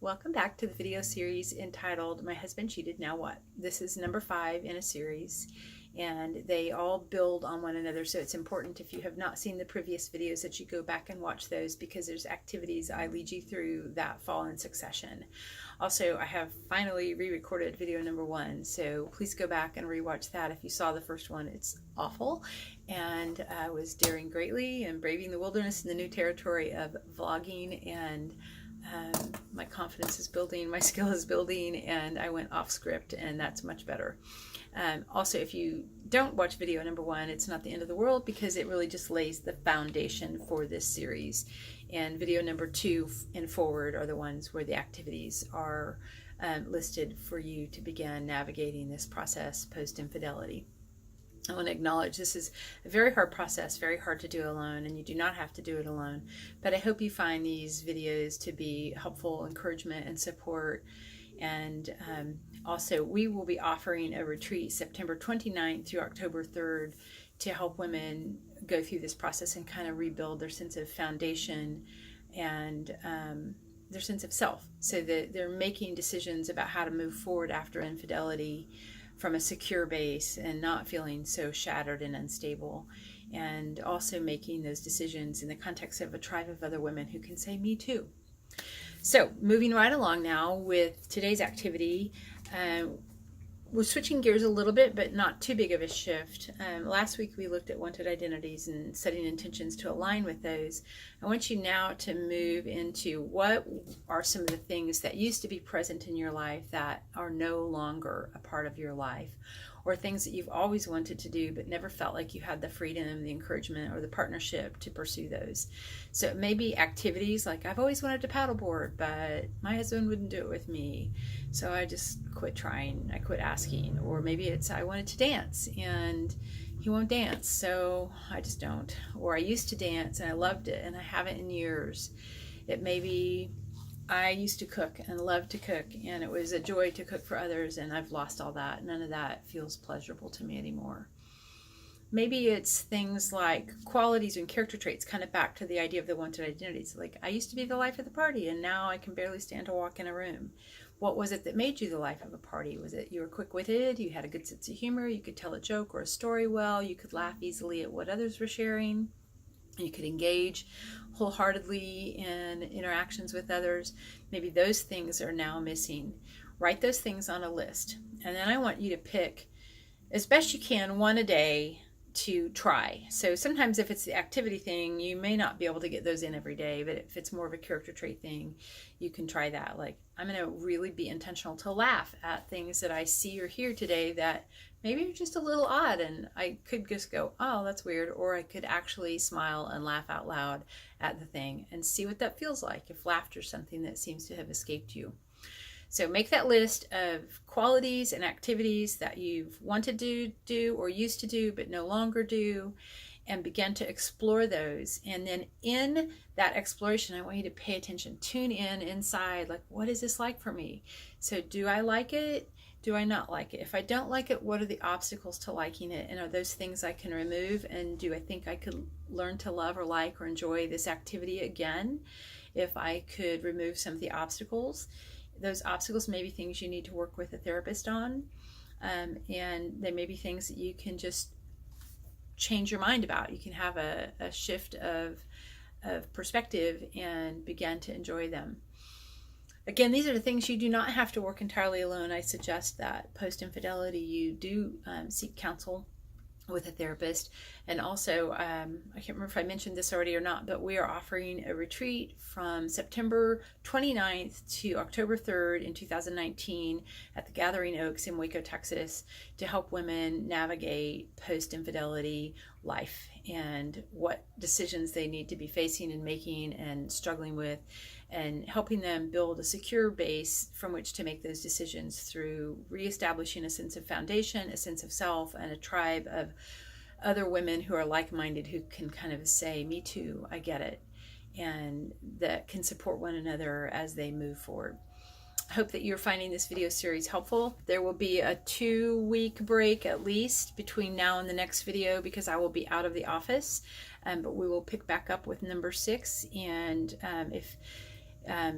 Welcome back to the video series entitled My Husband Cheated, Now What? This is number 5 in a series, and they all build on one another, so it's important, if you have not seen the previous videos, that you go back and watch those, because there's activities I lead you through that fall in succession. Also, I have finally re-recorded video number 1, so please go back and re-watch that. If you saw the first one, it's awful, and I was daring greatly and braving the wilderness in the new territory of vlogging, and my confidence is building, my skill is building, and I went off script, and that's much better. Also, if you don't watch video number 1, it's not the end of the world, because it really just lays the foundation for this series. And video number 2 and forward are the ones where the activities are listed for you to begin navigating this process post-infidelity. I want to acknowledge this is a very hard process, very hard to do alone, and you do not have to do it alone. But I hope you find these videos to be helpful encouragement and support. And also, we will be offering a retreat September 29th through October 3rd to help women go through this process and kind of rebuild their sense of foundation and their sense of self, so that they're making decisions about how to move forward after infidelity from a secure base and not feeling so shattered and unstable, and also making those decisions in the context of a tribe of other women who can say, me too. So moving right along now with today's activity, we're switching gears a little bit, but not too big of a shift. Last week we looked at wanted identities and setting intentions to align with those. I want you now to move into what are some of the things that used to be present in your life that are no longer a part of your life, or things that you've always wanted to do but never felt like you had the freedom, the encouragement, or the partnership to pursue those. So it may be activities like, I've always wanted to paddleboard, but my husband wouldn't do it with me, so I just quit trying, I quit asking. Or maybe it's, I wanted to dance and he won't dance, so I just don't. Or I used to dance and I loved it and I haven't in years. It may be, I used to cook and loved to cook, and it was a joy to cook for others, and I've lost all that. None of that feels pleasurable to me anymore. Maybe it's things like qualities and character traits, kind of back to the idea of the wanted identities. Like, I used to be the life of the party, and now I can barely stand to walk in a room. What was it that made you the life of a party? Was it you were quick-witted, you had a good sense of humor, you could tell a joke or a story well, you could laugh easily at what others were sharing, you could engage wholeheartedly in interactions with others? Maybe those things are now missing. Write those things on a list, and then I want you to pick, as best you can, one a day to try. So sometimes if it's the activity thing, you may not be able to get those in every day, but if it's more of a character trait thing, you can try that. Like, I'm going to really be intentional to laugh at things that I see or hear today that maybe are just a little odd, and I could just go, oh, that's weird, or I could actually smile and laugh out loud at the thing and see what that feels like if laughter is something that seems to have escaped you. So make that list of qualities and activities that you've wanted to do or used to do but no longer do, and begin to explore those. And then in that exploration, I want you to pay attention, tune in inside, like, what is this like for me? So do I like it? Do I not like it? If I don't like it, what are the obstacles to liking it? And are those things I can remove? And do I think I could learn to love or like or enjoy this activity again if I could remove some of the obstacles? Those obstacles may be things you need to work with a therapist on, and they may be things that you can just change your mind about. You can have a shift of perspective and begin to enjoy them. Again, these are the things you do not have to work entirely alone. I suggest that post-infidelity you do seek counsel with a therapist. And also, I can't remember if I mentioned this already or not, but we are offering a retreat from September 29th to October 3rd in 2019 at the Gathering Oaks in Waco, Texas, to help women navigate post-infidelity life and what decisions they need to be facing and making and struggling with, and helping them build a secure base from which to make those decisions through reestablishing a sense of foundation, a sense of self, and a tribe of other women who are like-minded, who can kind of say, me too, I get it, and that can support one another as they move forward. I hope that you're finding this video series helpful. There will be a 2-week break at least between now and the next video, because I will be out of the office, but we will pick back up with number 6. And if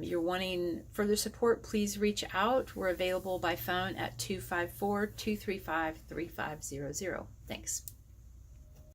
you're wanting further support, please reach out. We're available by phone at 254-235-3500. Thanks.